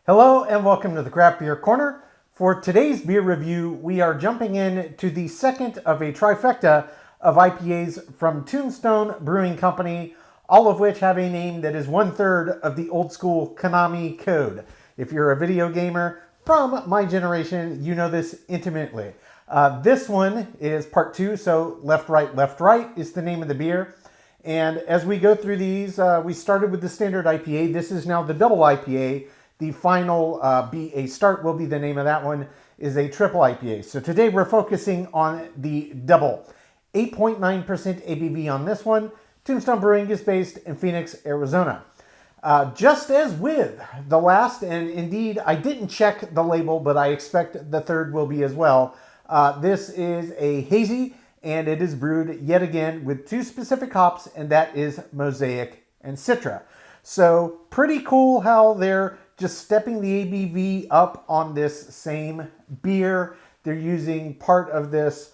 Hello and welcome to the Craft Beer Corner. For today's beer review, we are jumping in to the second of a trifecta of IPAs from Tombstone Brewing Company, all of which have a name that is 1/3 of the old school Konami code. If you're a video gamer from my generation, you know this intimately. This one is part 2, so left, right is the name of the beer. And as we go through these, we started with the standard IPA. This is now the double IPA. The final BA Start will be the name of that one, is a triple IPA. So today we're focusing on the double. 8.9% ABV on this one. Tombstone Brewing is based in Phoenix, Arizona. Just as with the last, and indeed I didn't check the label, but I expect the third will be as well. This is a hazy, and it is brewed yet again with 2 specific hops, and that is mosaic and citra. So pretty cool how they're just stepping the ABV up on this same beer. They're using part of this,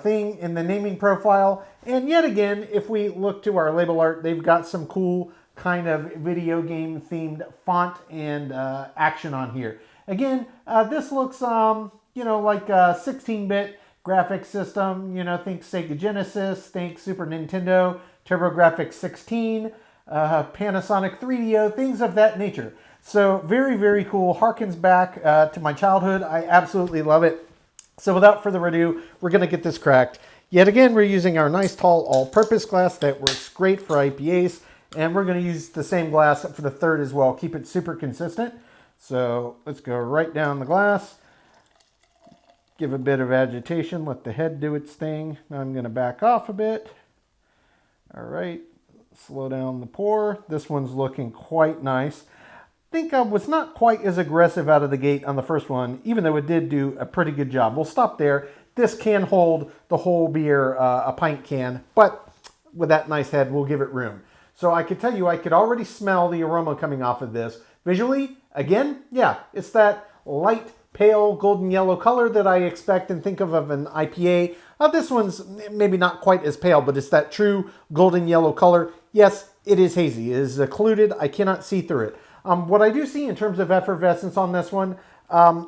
thing in the naming profile. And yet again, if we look to our label art, they've got some cool kind of video game themed font and action on here. Again, this looks, like a 16-bit graphic system. Think Sega Genesis, think Super Nintendo, TurboGrafx 16, Panasonic 3DO, things of that nature. So very, very cool. Harkens back to my childhood. I absolutely love it. So without further ado, we're going to get this cracked. Yet again, we're using our nice tall all-purpose glass that works great for IPAs. And we're going to use the same glass for the third as well. Keep it super consistent. So let's go right down the glass. Give a bit of agitation. Let the head do its thing. Now I'm going to back off a bit. All right. Slow down the pour. This one's looking quite nice. I think I was not quite as aggressive out of the gate on the first one, even though it did do a pretty good job. We'll stop there. This can hold the whole beer, a pint can, but with that nice head, we'll give it room. So I could tell you, I could already smell the aroma coming off of this. Visually, again, yeah, it's that light, pale, golden yellow color that I expect and think of an IPA. This one's maybe not quite as pale, but it's that true golden yellow color. Yes, it is hazy. It is occluded. I cannot see through it. What I do see in terms of effervescence on this one,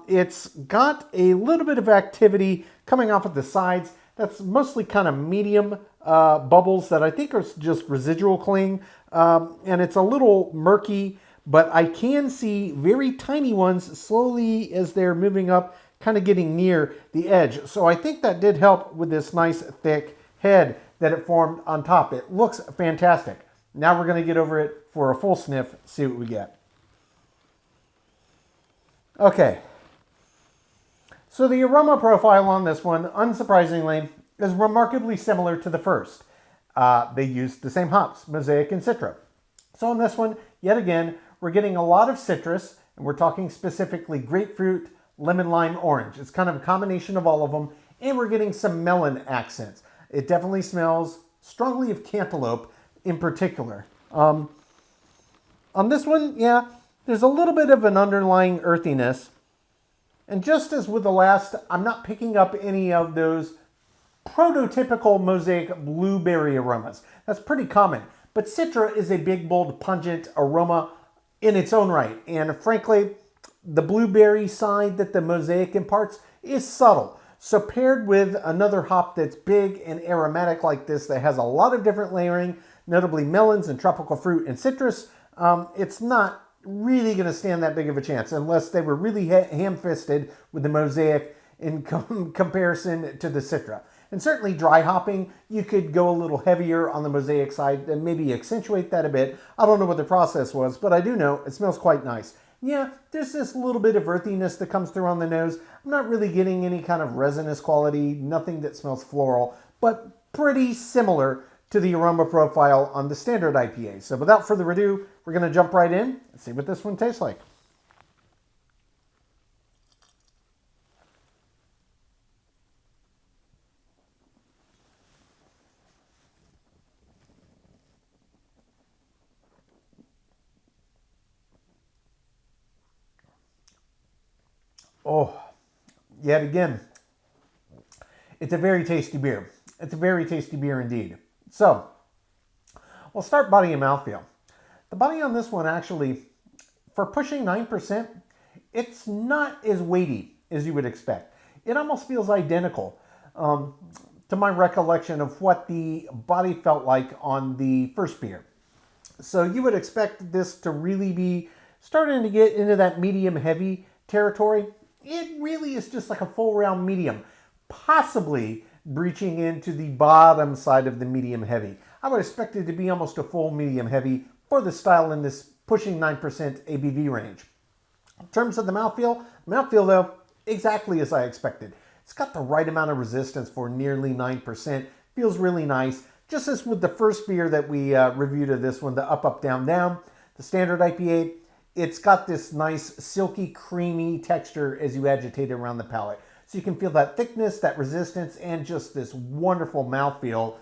it's got a little bit of activity coming off of the sides. That's mostly kind of medium bubbles that I think are just residual cling. And it's a little murky, but I can see very tiny ones slowly as they're moving up, kind of getting near the edge. So I think that did help with this nice thick head that it formed on top. It looks fantastic. Now we're going to get over it for a full sniff, see what we get. Okay, so the aroma profile on this one, unsurprisingly, is remarkably similar to the first. They used the same hops, mosaic and citra. So on this one, yet again, we're getting a lot of citrus, and we're talking specifically grapefruit, lemon, lime, orange. It's kind of a combination of all of them, and we're getting some melon accents. It definitely smells strongly of cantaloupe in particular. On this one, yeah, there's a little bit of an underlying earthiness. And just as with the last, I'm not picking up any of those prototypical mosaic blueberry aromas. That's pretty common. But citra is a big, bold, pungent aroma in its own right. And frankly, the blueberry side that the mosaic imparts is subtle. So paired with another hop that's big and aromatic like this that has a lot of different layering, notably melons and tropical fruit and citrus, it's not really going to stand that big of a chance unless they were really ham-fisted with the mosaic in comparison to the citra. And certainly dry hopping, you could go a little heavier on the mosaic side and maybe accentuate that a bit. I don't know what the process was, but I do know it smells quite nice. Yeah, there's this little bit of earthiness that comes through on the nose. I'm not really getting any kind of resinous quality, nothing that smells floral, but pretty similar to the aroma profile on the standard IPA. So without further ado, we're going to jump right in and see what this one tastes like. Oh, yet again, it's a very tasty beer. It's a very tasty beer indeed. So, we'll start body and mouthfeel. The body on this one actually, for pushing 9%, it's not as weighty as you would expect. It almost feels identical to my recollection of what the body felt like on the first beer. So you would expect this to really be starting to get into that medium heavy territory. It really is just like a full round medium, possibly breaching into the bottom side of the medium heavy. I would expect it to be almost a full medium heavy for the style in this pushing 9% ABV range. In terms of the mouthfeel though, exactly as I expected. It's got the right amount of resistance for nearly 9%. Feels really nice. Just as with the first beer that we reviewed of this one, the Up, Up, Down, Down, the standard IPA, it's got this nice silky, creamy texture as you agitate it around the palate. So you can feel that thickness, that resistance, and just this wonderful mouthfeel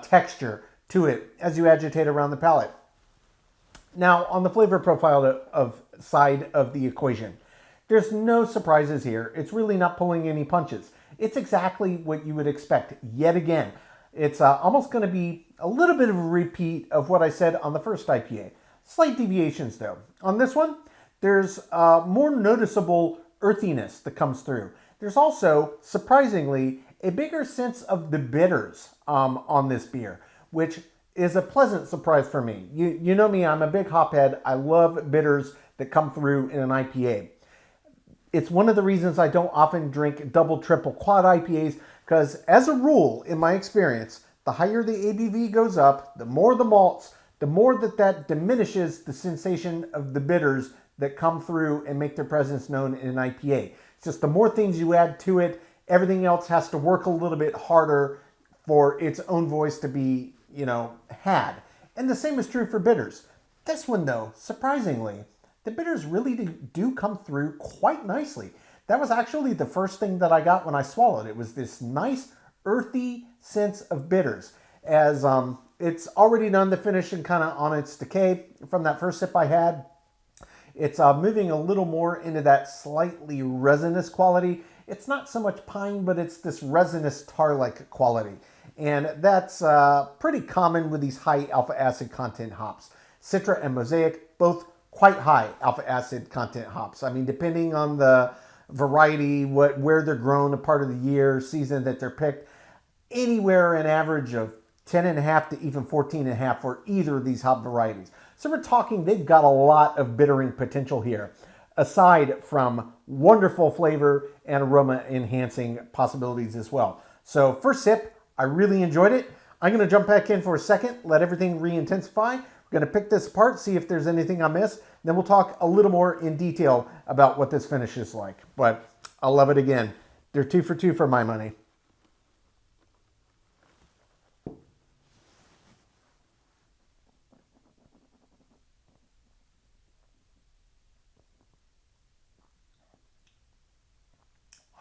texture to it as you agitate around the palate. Now, on the flavor profile side of the equation, there's no surprises here. It's really not pulling any punches. It's exactly what you would expect. Yet again, it's almost going to be a little bit of a repeat of what I said on the first IPA. Slight deviations though. On this one, there's more noticeable earthiness that comes through. There's also, surprisingly, a bigger sense of the bitters on this beer, which is a pleasant surprise for me. You know me, I'm a big hophead. I love bitters that come through in an IPA. It's one of the reasons I don't often drink double, triple, quad IPAs, because as a rule, in my experience, the higher the ABV goes up, the more the malts, the more that diminishes the sensation of the bitters that come through and make their presence known in an IPA. It's just the more things you add to it, everything else has to work a little bit harder for its own voice to be, had. And the same is true for bitters. This one though, surprisingly, the bitters really do come through quite nicely. That was actually the first thing that I got when I swallowed. It was this nice earthy sense of bitters, as it's already done the finish and kind of on its decay from that first sip I had. It's moving a little more into that slightly resinous quality. It's not so much pine, but it's this resinous tar-like quality. And that's pretty common with these high alpha acid content hops. Citra and Mosaic, both quite high alpha acid content hops. I mean, depending on the variety, where they're grown, a part of the year, season that they're picked, anywhere an average of 10.5 to even 14.5 for either of these hop varieties. So we're talking they've got a lot of bittering potential here, aside from wonderful flavor and aroma enhancing possibilities as well. So first sip, I really enjoyed it. I'm going to jump back in for a second, let everything re-intensify. We're going to pick this apart, see if there's anything I missed. Then we'll talk a little more in detail about what this finish is like. But I'll love it again. They're 2 for 2 for my money.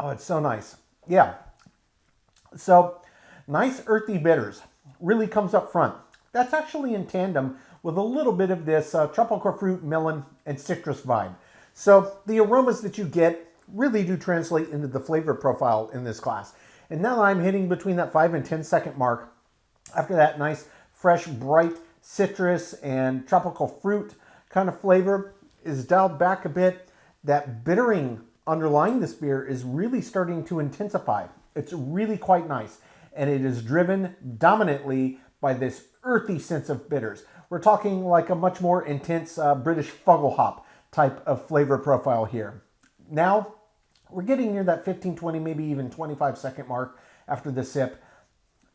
Oh, it's so nice. Yeah. So nice earthy bitters really comes up front. That's actually in tandem with a little bit of this tropical fruit, melon, and citrus vibe. So the aromas that you get really do translate into the flavor profile in this class. And now that I'm hitting between that 5 and 10 second mark, after that nice, fresh, bright citrus and tropical fruit kind of flavor is dialed back a bit, that bittering underlying this beer is really starting to intensify. It's really quite nice. And it is driven dominantly by this earthy sense of bitters. We're talking like a much more intense British Fuggle hop type of flavor profile here. Now, we're getting near that 15, 20, maybe even 25 second mark after the sip.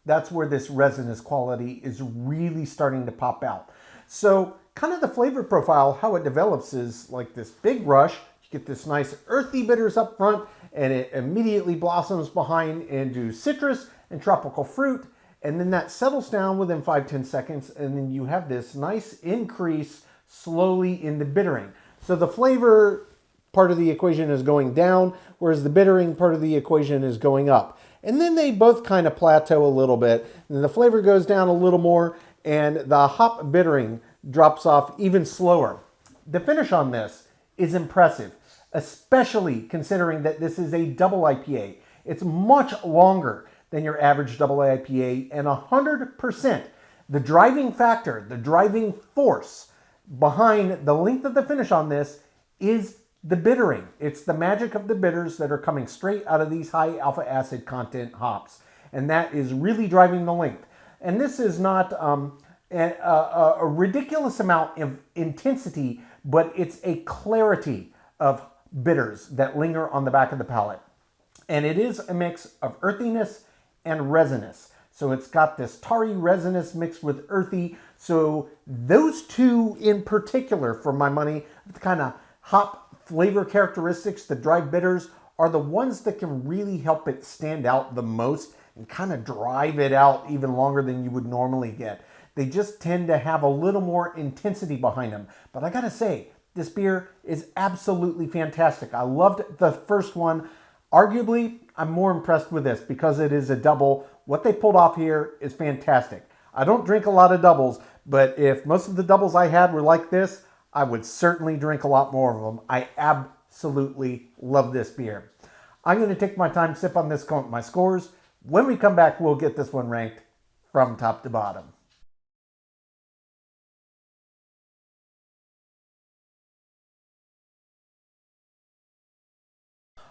That's where this resinous quality is really starting to pop out. So kind of the flavor profile, how it develops is like this big rush. You get this nice earthy bitters up front, and it immediately blossoms behind into citrus and tropical fruit. And then that settles down within 5-10 seconds, and then you have this nice increase slowly in the bittering. So the flavor part of the equation is going down, whereas the bittering part of the equation is going up. And then they both kind of plateau a little bit, and the flavor goes down a little more, and the hop bittering drops off even slower. The finish on this is impressive, especially considering that this is a double IPA. It's much longer than your average double IPA, and 100%, the driving factor, the driving force behind the length of the finish on this is the bittering. It's the magic of the bitters that are coming straight out of these high alpha acid content hops. And that is really driving the length. And this is not a ridiculous amount of intensity, but it's a clarity of bitters that linger on the back of the palate. And it is a mix of earthiness and resinous. So it's got this tarry resinous mixed with earthy. So those two in particular, for my money, the kind of hop flavor characteristics that drive bitters are the ones that can really help it stand out the most and kind of drive it out even longer than you would normally get. They just tend to have a little more intensity behind them. But I gotta say, this beer is absolutely fantastic. I loved the first one. Arguably, I'm more impressed with this because it is a double. What they pulled off here is fantastic. I don't drink a lot of doubles, but if most of the doubles I had were like this, I would certainly drink a lot more of them. I absolutely love this beer. I'm going to take my time, sip on this, come up with my scores. When we come back, we'll get this one ranked from top to bottom.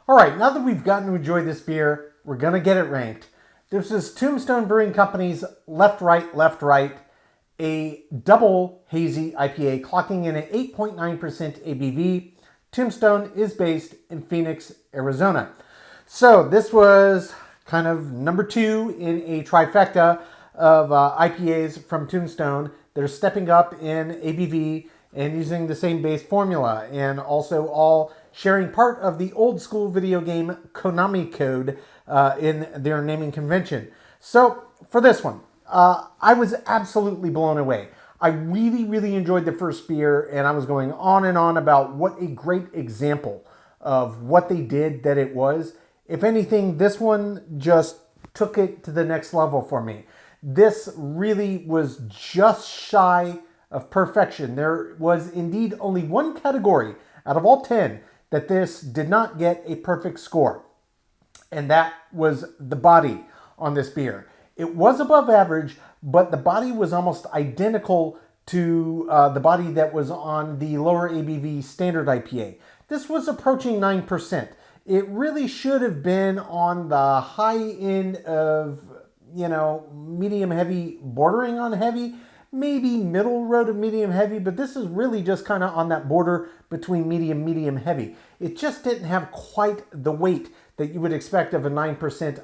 All right, now that we've gotten to enjoy this beer, we're going to get it ranked. This is Tombstone Brewing Company's Left, Right, a double hazy IPA clocking in at 8.9% ABV. Tombstone is based in Phoenix, Arizona. So this was kind of number 2 in a trifecta of IPAs from Tombstone. They're stepping up in ABV and using the same base formula, and also all sharing part of the old school video game Konami code in their naming convention. So for this one, I was absolutely blown away. I really, really enjoyed the first beer, and I was going on and on about what a great example of what they did that it was. If anything, this one just took it to the next level for me. This really was just shy of perfection. There was indeed only one category out of all 10 that this did not get a perfect score, and that was the body on this beer. It was above average, but the body was almost identical to the body that was on the lower ABV standard IPA. This was approaching 9%. It really should have been on the high end of, medium heavy, bordering on heavy, maybe middle road of medium heavy, but this is really just kind of on that border between medium heavy. It just didn't have quite the weight that you would expect of a 9%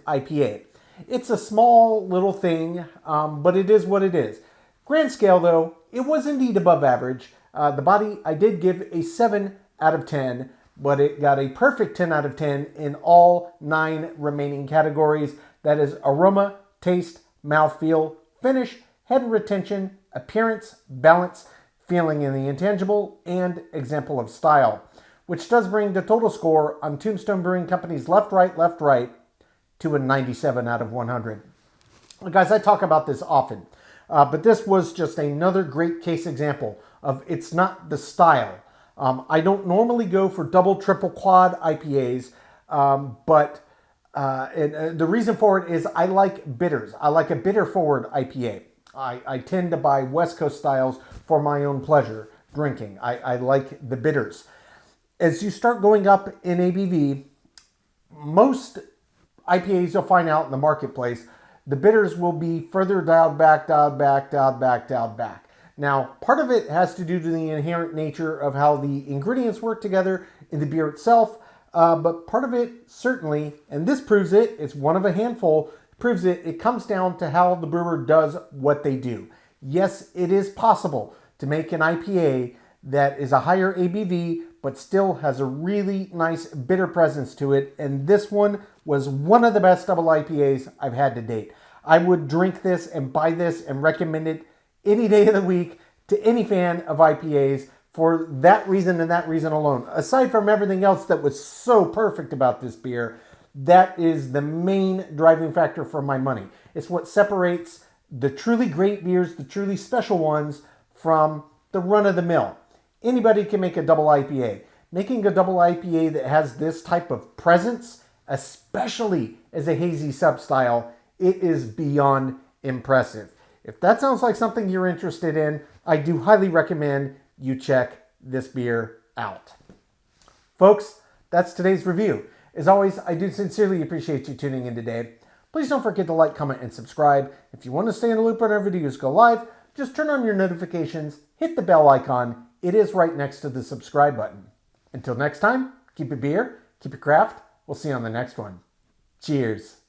IPA. It's a small little thing, but it is what it is. Grand scale though, it was indeed above average. The body I did give a 7 out of 10, but it got a perfect 10 out of 10 in all 9 remaining categories. That is aroma, taste, mouthfeel, finish, head retention, appearance, balance, feeling in the intangible, and example of style, which does bring the total score on Tombstone Brewing Company's Left, Right to a 97 out of 100. Guys, I talk about this often, but this was just another great case example of it's not the style. I don't normally go for double, triple, quad IPAs, but the reason for it is I like bitters. I like a bitter-forward IPA. I tend to buy West Coast styles for my own pleasure drinking. I like the bitters. As you start going up in ABV, most IPAs you'll find out in the marketplace, the bitters will be further dialed back. Now, part of it has to do to the inherent nature of how the ingredients work together in the beer itself, but part of it certainly, and this proves it, it's one of a handful, proves it, it comes down to how the brewer does what they do. Yes, it is possible to make an IPA that is a higher ABV, but still has a really nice bitter presence to it, and this one was one of the best double IPAs I've had to date. I would drink this and buy this and recommend it any day of the week to any fan of IPAs for that reason and that reason alone. Aside from everything else that was so perfect about this beer, that is the main driving factor for my money. It's what separates the truly great beers, the truly special ones, from the run-of-the-mill. Anybody can make a double IPA. Making a double IPA that has this type of presence, especially as a hazy sub-style, it is beyond impressive. If that sounds like something you're interested in, I do highly recommend you check this beer out. Folks, that's today's review. As always, I do sincerely appreciate you tuning in today. Please don't forget to like, comment, and subscribe. If you want to stay in the loop when our videos go live, just turn on your notifications, hit the bell icon. It is right next to the subscribe button. Until next time, keep it beer, keep it craft. We'll see you on the next one. Cheers.